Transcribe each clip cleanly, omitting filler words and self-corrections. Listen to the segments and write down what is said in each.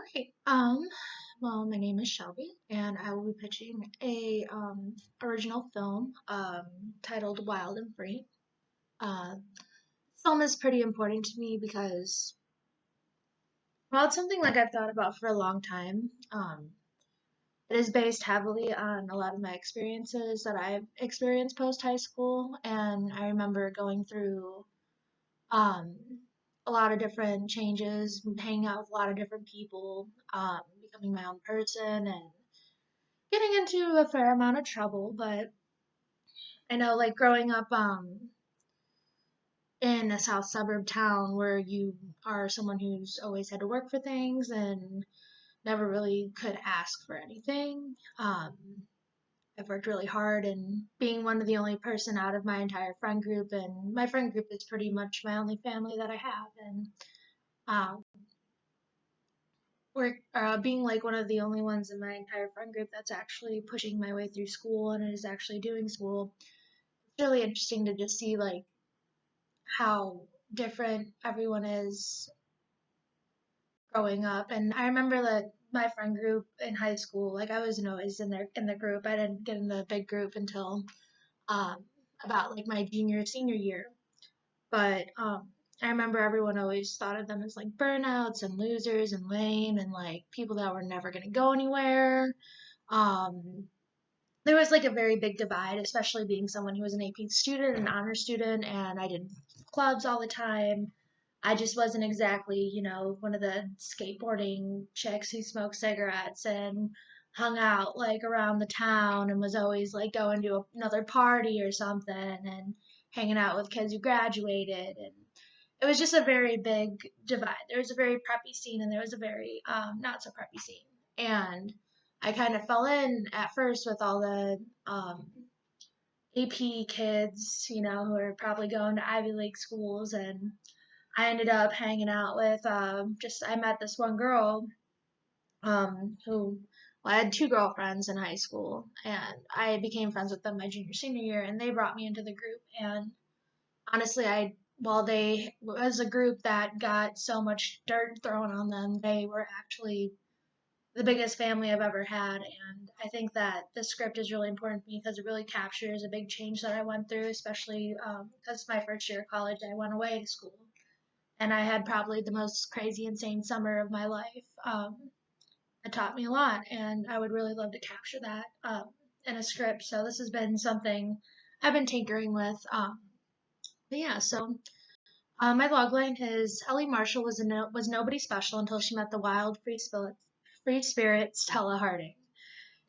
Okay. Well, my name is Shelby, and I will be pitching a original film titled Wild and Free. Film is pretty important to me because, well, it's something like I've thought about for a long time. It is based heavily on a lot of my experiences that I've experienced post high school, and I remember going through um, a lot of different changes, hanging out with a lot of different people, becoming my own person, and getting into a fair amount of trouble. But I know, like growing up in a south suburb town where you are someone who's always had to work for things and never really could ask for anything. I've worked really hard, and being one of the only person out of my entire friend group, and my friend group is pretty much my only family that I have, and um, work being like one of the only ones in my entire friend group that's actually pushing my way through school and is actually doing school. It's really interesting to just see like how different everyone is growing up. And I remember that my friend group in high school, like I wasn't always in the group. I didn't get in the big group until um, about like my junior senior year. But I remember everyone always thought of them as like burnouts and losers and lame and like people that were never gonna go anywhere. Um, there was like a very big divide, especially being someone who was an AP student, an honor student, and I did clubs all the time. I just wasn't exactly, one of the skateboarding chicks who smoked cigarettes and hung out like around the town and was always like going to another party or something and hanging out with kids who graduated. And it was just a very big divide. There was a very preppy scene and there was a very not so preppy scene. And I kind of fell in at first with all the AP kids, who are probably going to Ivy League schools, and I ended up hanging out with I met this one girl who well, I had two girlfriends in high school, and I became friends with them my junior senior year, and they brought me into the group. And honestly, while they was a group that got so much dirt thrown on them, they were actually the biggest family I've ever had. And I think that this script is really important to me because it really captures a big change that I went through, especially because my first year of college, I went away to school. And I had probably the most crazy, insane summer of my life. It taught me a lot, and I would really love to capture that in a script. So this has been something I've been tinkering with. But yeah, so my logline is Ellie Marshall was nobody special until she met the wild, free spirit Stella Harding.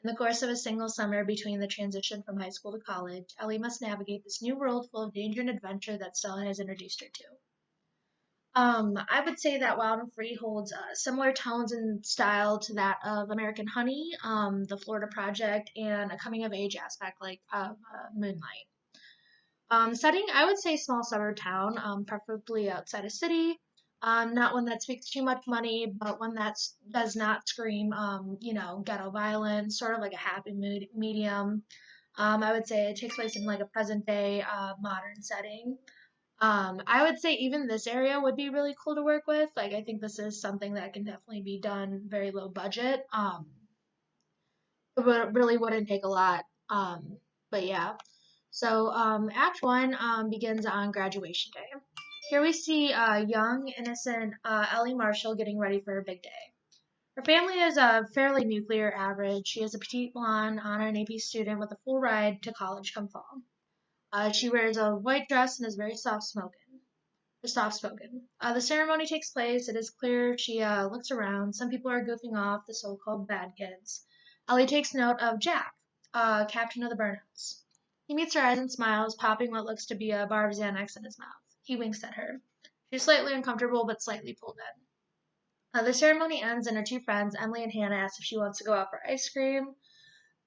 In the course of a single summer between the transition from high school to college, Ellie must navigate this new world full of danger and adventure that Stella has introduced her to. I would say that Wild and Free holds similar tones and style to that of American Honey, The Florida Project, and a coming of age aspect like Moonlight. Setting, I would say small suburb town, preferably outside a city. Not one that speaks too much money, but one that does not scream, ghetto violence, sort of like a happy mood medium. I would say it takes place in like a present day modern setting. I would say even this area would be really cool to work with. Like, I think this is something that can definitely be done very low budget. It really wouldn't take a lot. But yeah. So, Act One begins on graduation day. Here we see young, innocent Ellie Marshall getting ready for her big day. Her family is fairly nuclear average. She is a petite blonde honor and AP student with a full ride to college come fall. She wears a white dress and is very soft-spoken. The ceremony takes place. It is clear she looks around. Some people are goofing off, the so-called bad kids. Ellie takes note of Jack, captain of the burnouts. He meets her eyes and smiles, popping what looks to be a bar of Xanax in his mouth. He winks at her. She's slightly uncomfortable, but slightly pulled in. The ceremony ends, and her two friends, Emily and Hannah, ask if she wants to go out for ice cream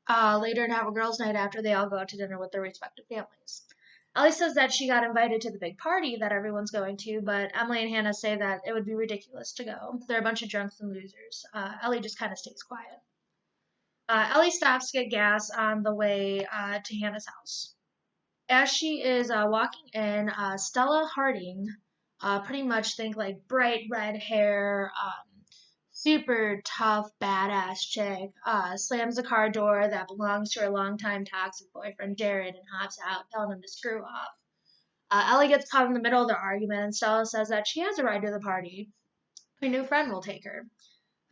later and have a girls' night after they all go out to dinner with their respective families. Ellie says that she got invited to the big party that everyone's going to, but Emily and Hannah say that it would be ridiculous to go. They're a bunch of drunks and losers. Ellie just kind of stays quiet. Ellie stops to get gas on the way to Hannah's house. As she is walking in, Stella Harding, pretty much think like bright red hair, super tough, badass chick, slams the car door that belongs to her longtime toxic boyfriend Jared and hops out, telling him to screw off. Ellie gets caught in the middle of their argument, and Stella says that she has a ride to the party. Her new friend will take her.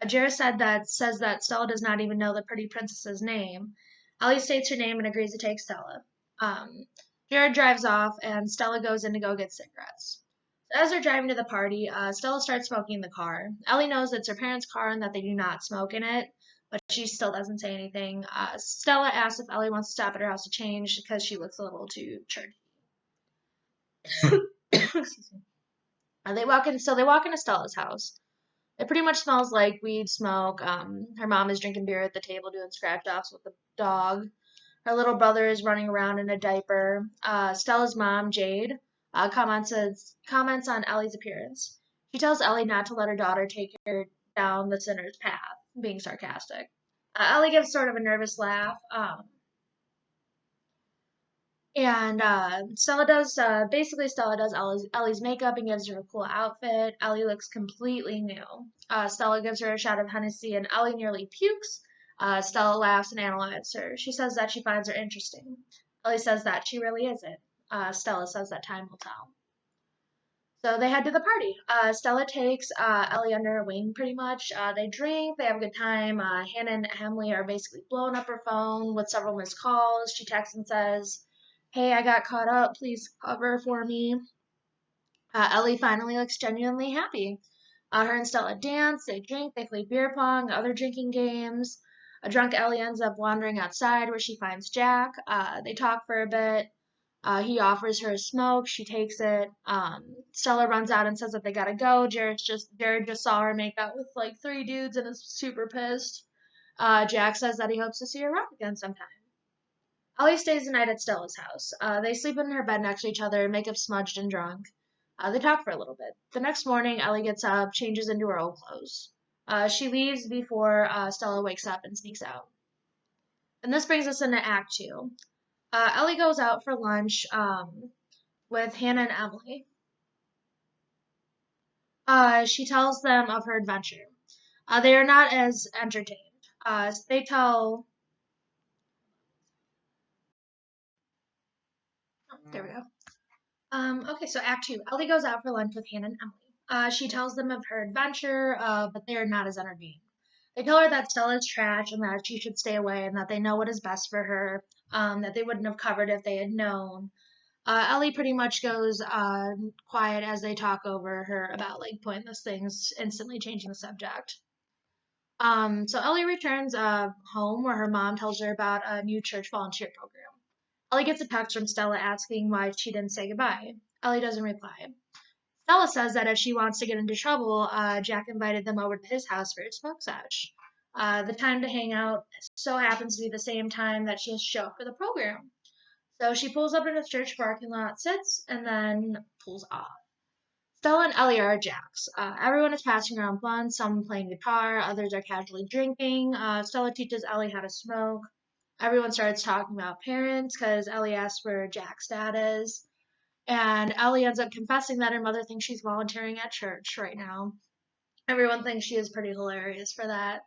Jared says that Stella does not even know the pretty princess's name. Ellie states her name and agrees to take Stella. Um, Jared drives off, and Stella goes in to go get cigarettes. As they're driving to the party, Stella starts smoking in the car. Ellie knows it's her parents' car and that they do not smoke in it, but she still doesn't say anything. Stella asks if Ellie wants to stop at her house to change because she looks a little too churchy. Excuse me. They walk in, so they walk into Stella's house. It pretty much smells like weed smoke. Her mom is drinking beer at the table doing scratch offs with the dog. Her little brother is running around in a diaper. Stella's mom, Jade, comments on Ellie's appearance. She tells Ellie not to let her daughter take her down the sinner's path, being sarcastic. Ellie gives sort of a nervous laugh. And Stella does Ellie's makeup and gives her a cool outfit. Ellie looks completely new. Stella gives her a shot of Hennessy and Ellie nearly pukes. Stella laughs and analyzes her. She says that she finds her interesting. Ellie says that she really isn't. Stella says that time will tell. So they head to the party. Stella takes Ellie under her wing pretty much. They drink, they have a good time. Hannah and Emily are basically blowing up her phone with several missed calls. She texts and says, "Hey, I got caught up. Please cover for me." Ellie finally looks genuinely happy. Her and Stella dance, they drink, they play beer pong, other drinking games. A drunk Ellie ends up wandering outside where she finds Jack. They talk for a bit. He offers her a smoke. She takes it. Stella runs out and says that they gotta go. Jared just saw her make out with like 3 dudes and is super pissed. Jack says that he hopes to see her around again sometime. Ellie stays the night at Stella's house. They sleep in her bed next to each other, makeup smudged and drunk. They talk for a little bit. The next morning, Ellie gets up, changes into her old clothes. She leaves before Stella wakes up and sneaks out. And this brings us into Act 2. Ellie goes out for lunch with Hannah and Emily. She tells them of her adventure. They are not as entertained. They tell... Oh, there we go. Okay, so Act 2. Ellie goes out for lunch with Hannah and Emily. She tells them of her adventure, but they are not as entertained. They tell her that Stella is trash and that she should stay away and that they know what is best for her, that they wouldn't have covered if they had known. Ellie pretty much goes quiet as they talk over her about like pointless things, instantly changing the subject. So Ellie returns home where her mom tells her about a new church volunteer program. Ellie gets a text from Stella asking why she didn't say goodbye. Ellie doesn't reply. Stella says that if she wants to get into trouble, Jack invited them over to his house for a smoke sesh. The time to hang out so happens to be the same time that she has to show up for the program. So she pulls up in the church parking lot, sits, and then pulls off. Stella and Ellie are at Jack's. Everyone is passing around blunts, some playing guitar, others are casually drinking. Stella teaches Ellie how to smoke. Everyone starts talking about parents because Ellie asks where Jack's dad is. And Ellie ends up confessing that her mother thinks she's volunteering at church right now. Everyone thinks she is pretty hilarious for that.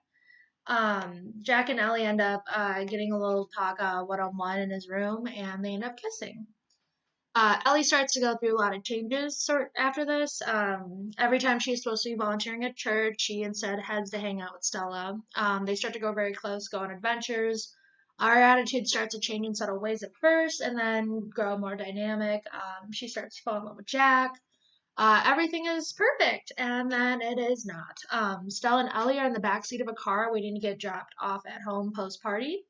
Jack and Ellie end up getting a little talk one-on-one in his room, and they end up kissing. Ellie starts to go through a lot of changes after this. Every time she's supposed to be volunteering at church, she instead heads to hang out with Stella. They start to go very close, go on adventures. Our attitude starts to change in subtle ways at first, and then grow more dynamic. She starts to fall in love with Jack. Everything is perfect, and then it is not. Stella and Ellie are in the backseat of a car waiting to get dropped off at home post-party.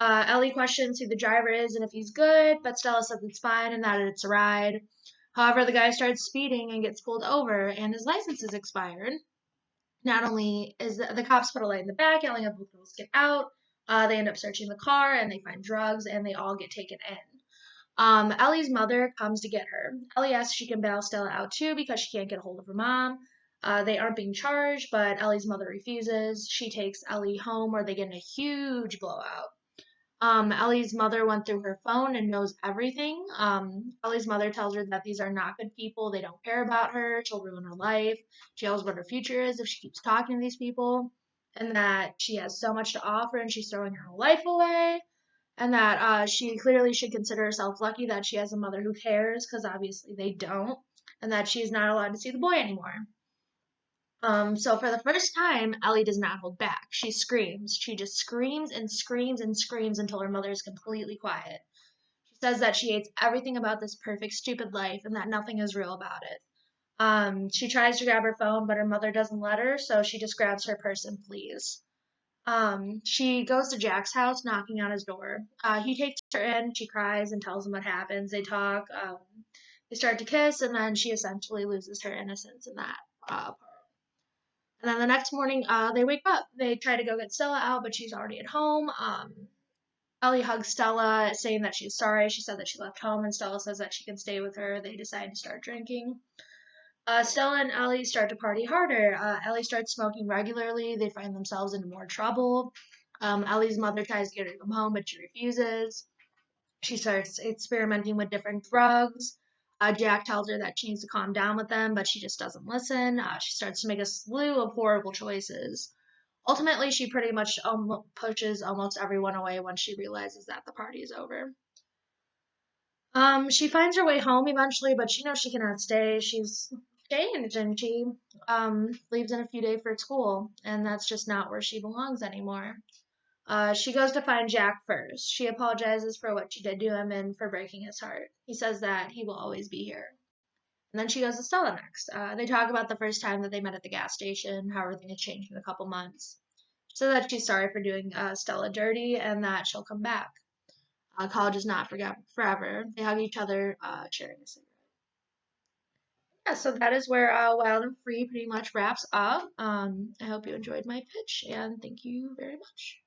Ellie questions who the driver is and if he's good, but Stella says it's fine and that it's a ride. However, the guy starts speeding and gets pulled over, and his license is expired. Not only is the cops put a light in the back, yelling at both girls get out, they end up searching the car, and they find drugs, and they all get taken in. Ellie's mother comes to get her. Ellie asks if she can bail Stella out too because she can't get a hold of her mom. They aren't being charged, but Ellie's mother refuses. She takes Ellie home where they get in a huge blowout. Ellie's mother went through her phone and knows everything. Ellie's mother tells her that these are not good people. They don't care about her. She'll ruin her life. She knows what her future is if she keeps talking to these people, and that she has so much to offer and she's throwing her life away. And that she clearly should consider herself lucky that she has a mother who cares, because obviously they don't, and that she's not allowed to see the boy anymore. So for the first time, Ellie does not hold back. She screams. She just screams and screams and screams until her mother is completely quiet. She says that she hates everything about this perfect, stupid life and that nothing is real about it. She tries to grab her phone, but her mother doesn't let her, so she just grabs her purse and flees. She goes to Jack's house, knocking on his door. He takes her in. She cries and tells him what happens. They talk. They start to kiss, and then she essentially loses her innocence in that part. And then the next morning, they wake up. They try to go get Stella out, but she's already at home. Ellie hugs Stella, saying that she's sorry. She said that she left home, and Stella says that she can stay with her. They decide to start drinking. Stella and Ellie start to party harder. Ellie starts smoking regularly. They find themselves in more trouble. Ellie's mother tries to get her to come home, but she refuses. She starts experimenting with different drugs. Jack tells her that she needs to calm down with them, but she just doesn't listen. She starts to make a slew of horrible choices. Ultimately, she pretty much pushes almost everyone away once she realizes that the party is over. She finds her way home eventually, but she knows she cannot stay. She's changed and she leaves in a few days for school, and that's just not where she belongs anymore. She goes to find Jack first. She apologizes for what she did to him and for breaking his heart. He says that he will always be here. And then she goes to Stella next. They talk about the first time that they met at the gas station, how everything had changed in a couple months. She says that she's sorry for doing Stella dirty and that she'll come back. College is not forever. They hug each other, sharing a cigarette. Yeah, so that is where Wild and Free pretty much wraps up. I hope you enjoyed my pitch, and thank you very much.